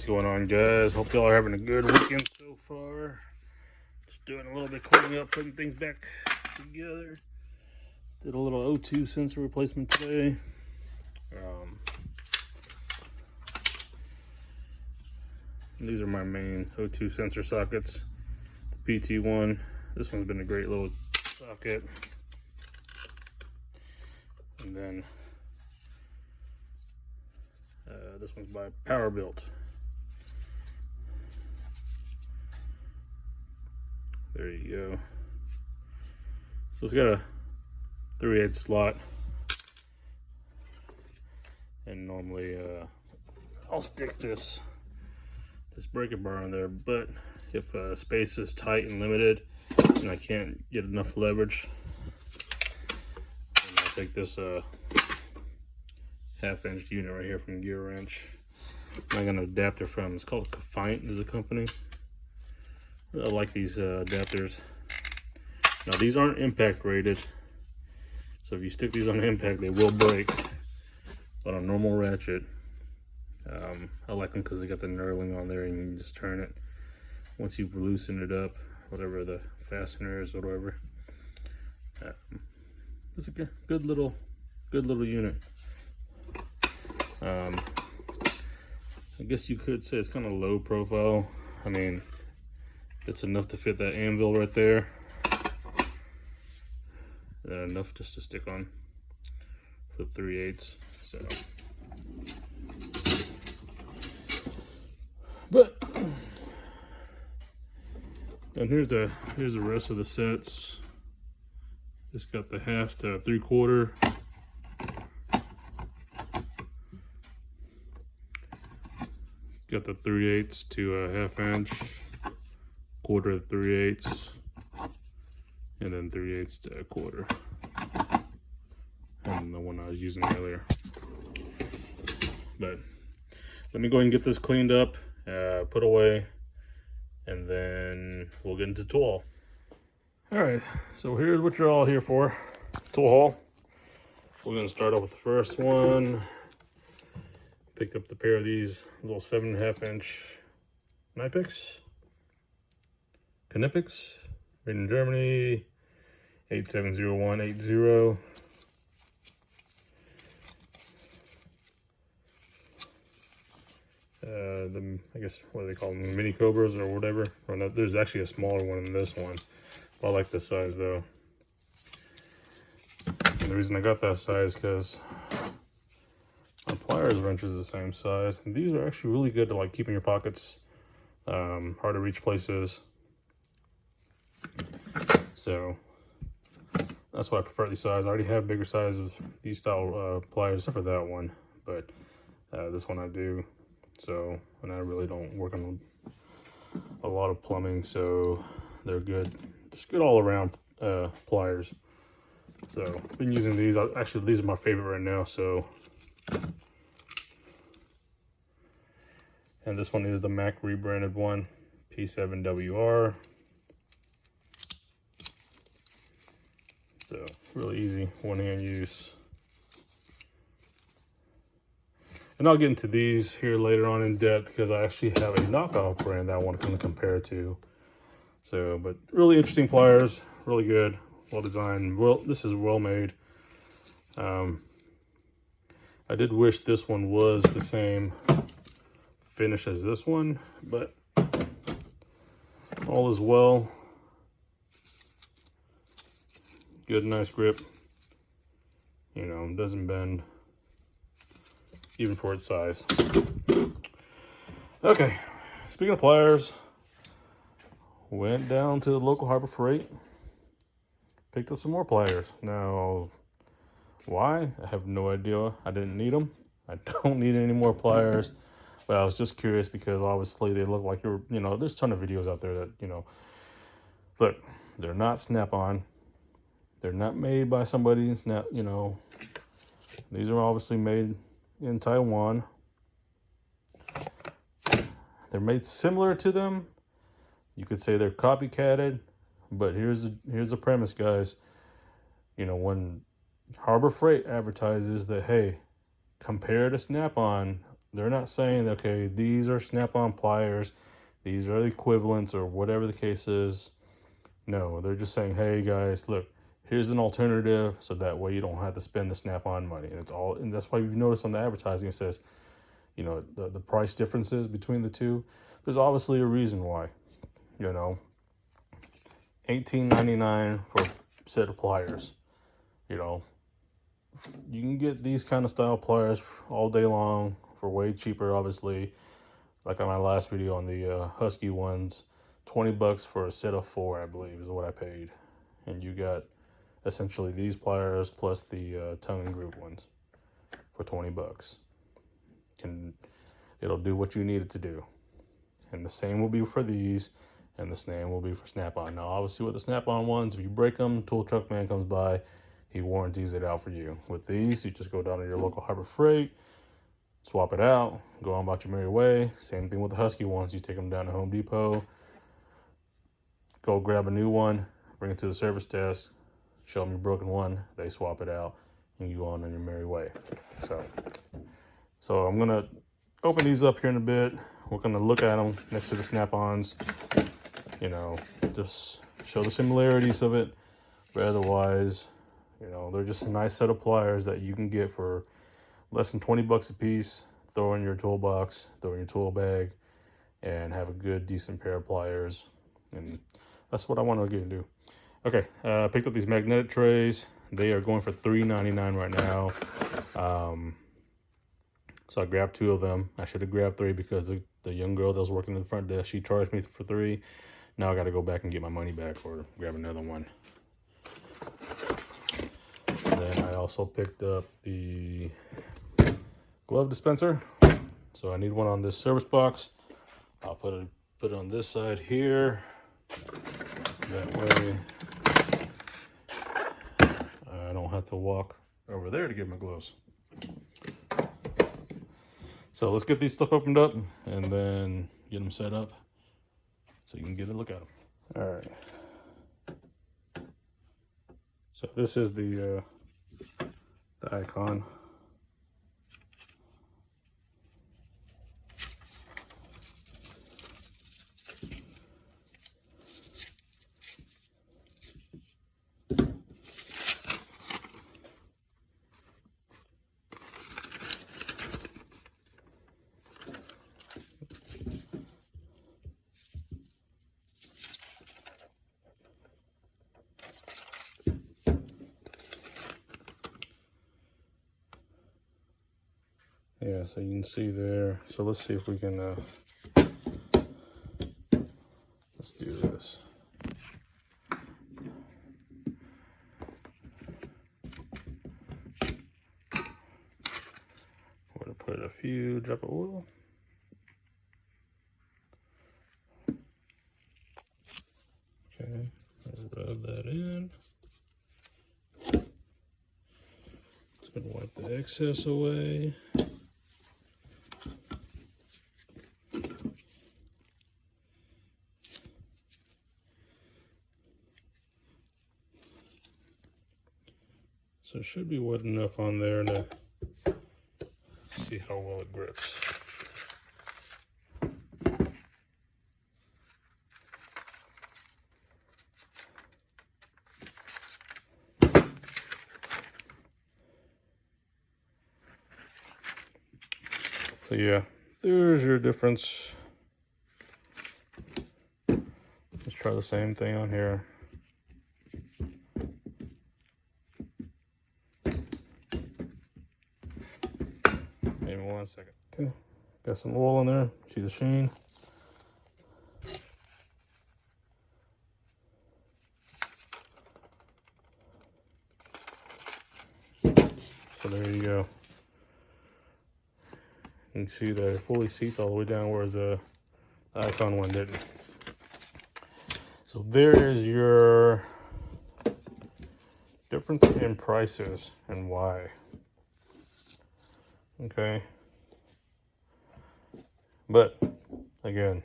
What's going on, guys? Hope y'all are having a good weekend so far. Just doing a little bit of cleaning up, putting things back together. Did a little O2 sensor replacement today. These are my main O2 sensor sockets. The PT one. This one's been a great little socket. And then this one's by Power Built. There you go. So it's got a 3/8 slot, and normally I'll stick this breaker bar on there, but if space is tight and limited and I can't get enough leverage, then I'll take this 1/2-inch unit right here from Gear Wrench. I got an adapter from, it's called Knipex is a company. I like these adapters. Now these aren't impact rated, so if you stick these on impact they will break, but on normal ratchet I like them because they got the knurling on there and you can just turn it once you've loosened it up, whatever the fastener is or whatever. It's a good little unit. I guess you could say it's kind of low profile. I mean, it's enough to fit that anvil right there. Enough just to stick on for 3/8. So, but and here's the rest of the sets. It's got the 1/2 to 3/4. Got the 3/8 to a 1/2 inch, 1/4 to 3/8, and then 3/8 to a 1/4. And the one I was using earlier. But let me go ahead and get this cleaned up, put away, and then we'll get into tool haul. Alright, so here's what you're all here for. Tool haul. We're going to start off with the first one. Picked up the pair of these little 7.5-inch Knipex. Knipex, made in Germany, 870180. I guess, what do they call them, mini cobras or whatever. Or no, there's actually a smaller one than this one. I like this size though. And the reason I got that size because my pliers wrench is the same size, and these are actually really good to like keep in your pockets, hard to reach places. So that's why I prefer these size. I already have bigger sizes, these style pliers, except for that one, but this one I do. So, and I really don't work on a lot of plumbing, so they're good, just good all around pliers. So I've been using these. Actually, these are my favorite right now. So, and this one is the Mac rebranded one, P7WR. So really easy one-hand use. And I'll get into these here later on in depth because I actually have a knockoff brand that I want to kind of compare to. So, but really interesting pliers, really good, well designed. Well, this is well made. I did wish this one was the same finish as this one, but all is well. Good, nice grip. You know, doesn't bend, even for its size. Okay, speaking of pliers, went down to the local Harbor Freight, picked up some more pliers. Now, why? I have no idea. I didn't need them. I don't need any more pliers. But I was just curious because obviously they look like you're, you know, there's a ton of videos out there that, you know, look, they're not SnapOn. They're not made by somebody in Snap, you know. These are obviously made in Taiwan. They're made similar to them. You could say they're copycatted, but here's the premise, guys. You know, when Harbor Freight advertises that, hey, compare to SnapOn, they're not saying, okay, these are Snap-on pliers, these are equivalents, or whatever the case is. No, they're just saying, hey guys, look, here's an alternative, so that way you don't have to spend the Snap-on money. And it's all, and that's why you notice on the advertising it says, you know, the price differences between the two. There's obviously a reason why. You know, $18.99 for a set of pliers. You know, you can get these kind of style pliers all day long for way cheaper, obviously. Like on my last video on the Husky ones, 20 bucks for a set of 4, I believe, is what I paid. And you got essentially these pliers plus the tongue and groove ones for 20 bucks. It'll do what you need it to do. And the same will be for these, and the same will be for Snap-on. Now, obviously with the Snap-on ones, if you break them, tool truck man comes by, he warranties it out for you. With these, you just go down to your local Harbor Freight, swap it out, go on about your merry way. Same thing with the Husky ones. You take them down to Home Depot, go grab a new one, bring it to the service desk, show them your broken one, they swap it out, and you go on your merry way. So I'm gonna open these up here in a bit. We're gonna look at them next to the Snap-ons, you know, just show the similarities of it. But otherwise, you know, they're just a nice set of pliers that you can get for less than 20 bucks a piece. Throw in your toolbox, throw in your tool bag, and have a good, decent pair of pliers. And that's what I want to get and do. Okay, picked up these magnetic trays. They are going for $3.99 right now. So I grabbed 2 of them. I should have grabbed 3 because the young girl that was working in the front desk, she charged me for 3. Now I got to go back and get my money back or grab another one. And then I also picked up the glove dispenser. So I need one on this service box. I'll put it on this side here. That way I don't have to walk over there to get my gloves. So let's get these stuff opened up and then get them set up so you can get a look at them. All right. So this is the icon. Yeah, so you can see there. So let's see if we can, let's do this. We're gonna put a few drop of oil. Okay, rub that in. Just gonna wipe the excess away. So it should be wet enough on there to see how well it grips. So yeah, there's your difference. Let's try the same thing on here. Maybe 1 second. Okay, got some oil in there. See the sheen? So there you go. You can see that it fully seats all the way down, whereas the icon one didn't. So there is your difference in prices and why. Okay. But again,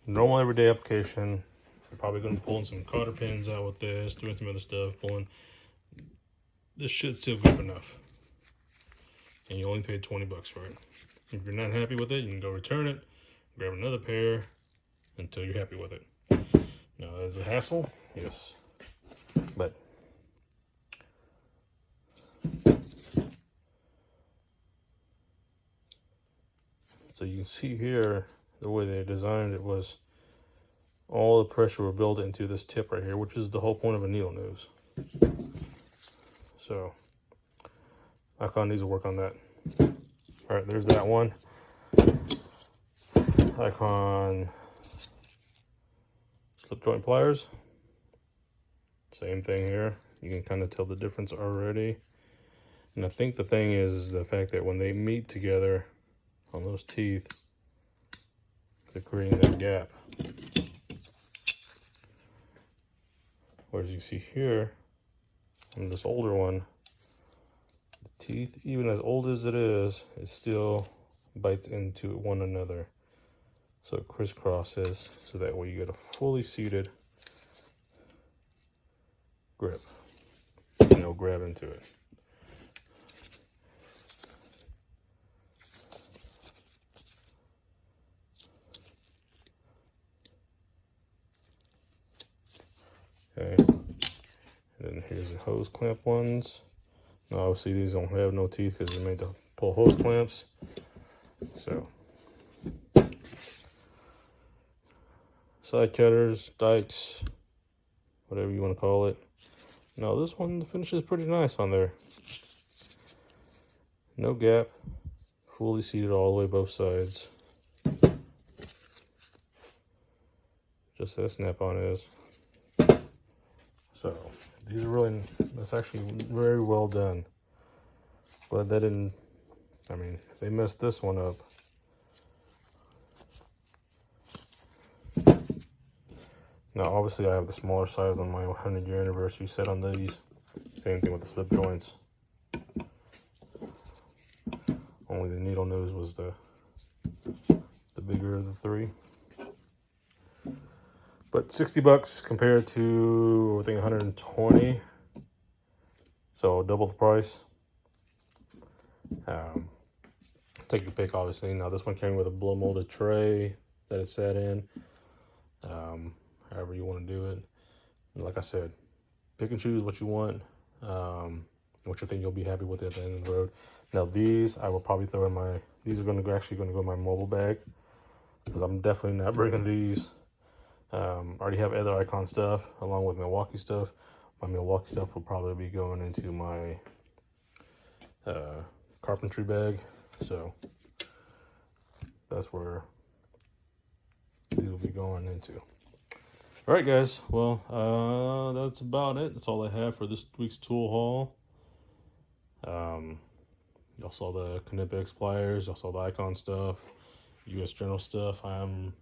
normal everyday application. You're probably going to pull in some cotter pins out with this, doing some other stuff, pulling. This should still grip enough. And you only paid 20 bucks for it. If you're not happy with it, you can go return it, grab another pair until you're happy with it. Now, is it a hassle? Yes. But so you can see here, the way they designed it was all the pressure were built into this tip right here, which is the whole point of a needle nose. So Icon needs to work on that. All right, there's that one. Icon slip joint pliers. Same thing here. You can kind of tell the difference already. And I think the thing is the fact that when they meet together on those teeth, they're creating that gap. Whereas you see here, on this older one, the teeth, even as old as it still bites into one another. So it crisscrosses, so that way you get a fully seated grip. No grab into it. Okay. And then here's the hose clamp ones. Now obviously these don't have no teeth because they're made to pull hose clamps. So side cutters, dikes, whatever you want to call it. Now this one, the finish is pretty nice on there. No gap, fully seated all the way both sides. Just as Snap-on is. So these are really, that's actually very well done. But they didn't, I mean, they messed this one up. Now, obviously, I have the smaller size on my 100-year anniversary set on these. Same thing with the slip joints. Only the needle nose was the bigger of the three. But $60 compared to, I think, 120. So double the price. Take your pick, obviously. Now, this one came with a blow molded tray that it sat in. However you want to do it. And like I said, pick and choose what you want, what you think you'll be happy with at the end of the road. Now these, I will probably throw in my, these are actually going to go in my mobile bag, because I'm definitely not bringing these. I already have other Icon stuff along with Milwaukee stuff. My Milwaukee stuff will probably be going into my carpentry bag. So that's where these will be going into. All right, guys. Well, that's about it. That's all I have for this week's tool haul. Y'all saw the Knipex pliers. Y'all saw the Icon stuff, US General stuff. I'm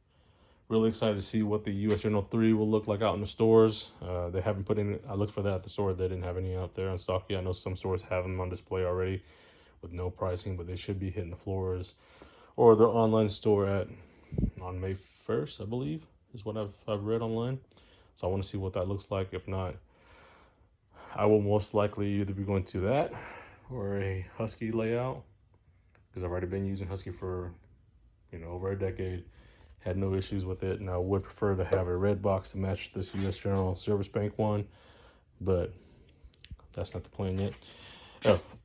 really excited to see what the US General 3 will look like out in the stores. They haven't put in, I looked for that at the store. They didn't have any out there in stock yet. I know some stores have them on display already with no pricing, but they should be hitting the floors or their online store on May 1st, I believe, is what I've read online. So I want to see what that looks like. If not, I will most likely either be going to that or a Husky layout, because I've already been using Husky for, over a decade. Had no issues with it, and I would prefer to have a red box to match this US General Service Bank one, but that's not the plan yet.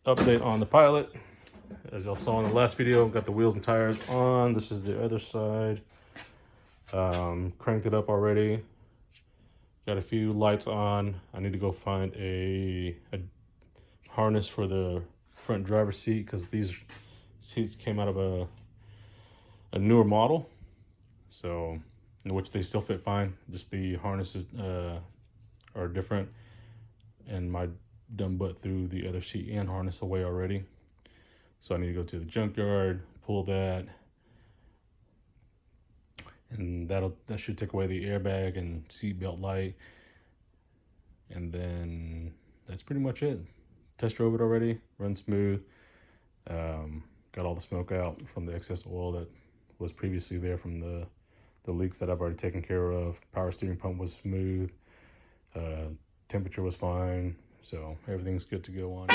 Update on the Pilot. As y'all saw in the last video, got the wheels and tires on. This is the other side. Cranked it up already. Got a few lights on. I need to go find a harness for the front driver's seat, because these seats came out of a newer model. So, which they still fit fine. Just the harnesses are different. And my dumb butt threw the other seat and harness away already. So I need to go to the junkyard, pull that. And that should take away the airbag and seat belt light. And then that's pretty much it. Test drove it already, run smooth. Got all the smoke out from the excess oil that was previously there from the leaks that I've already taken care of. Power steering pump was smooth. Temperature was fine. 9. So everything's good to go on.